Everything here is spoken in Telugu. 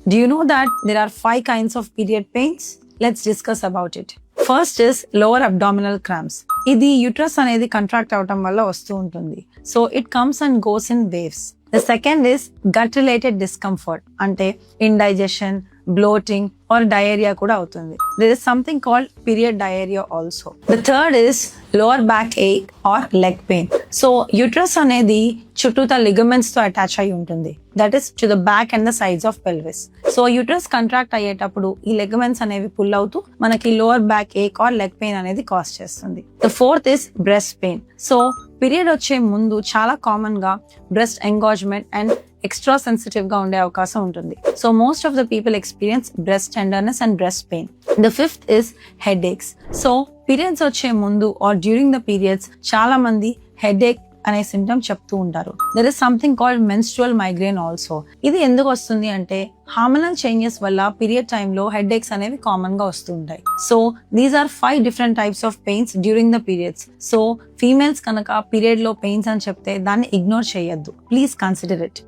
Do you know that there are 5 kinds of period pains? Let's discuss about it. First is lower abdominal cramps. ఇది యూట్రస్ అనేది కంట్రాక్ట్ అవటం వల్ల వస్తూ ఉంటుంది. So it comes and goes in waves. The second is gut related discomfort, అంటే indigestion, bloating or diarrhea కూడా అవుతుంది. There is something called period diarrhea also. The third is lower back ache or leg pain. So uterus అనేది చుట్టూతా ligaments తో అటాచ్ అయి ఉంటుంది. That is to the back and the sides of pelvis. So uterus contract అయ్యేటప్పుడు ఈ ligaments అనేవి పుల్ అవుతూ మనకి lower back ache or leg pain అనేది కాజ్ చేస్తుంది. The fourth is breast pain. So period వచ్చే ముందు చాలా కామన్ గా breast engorgement and extra sensitive గా ఉండే అవకాశం ఉంటుంది. So most of the people experience breast tenderness and breast pain. The fifth is headaches. So periods వచ్చే ముందు ఆర్ డ్యూరింగ్ ద పీరియడ్స్ చాలా మంది హెడ్ ఏక్ అనే సింటమ్ చెప్తూ ఉంటారు. There is something called menstrual migraine also. ఇది ఎందుకు వస్తుంది అంటే హార్మోనల్ చేంజెస్ వల్ల పీరియడ్ టైంలో హెడ్ ఏక్స్ అనేవి కామన్ గా వస్తూ ఉంటాయి. So these are 5 different types of pains during the periods. So females కనుక పీరియడ్ లో పెయిన్స్ అని చెప్తే దాన్ని ఇగ్నోర్ చేయొద్దు. Please consider it.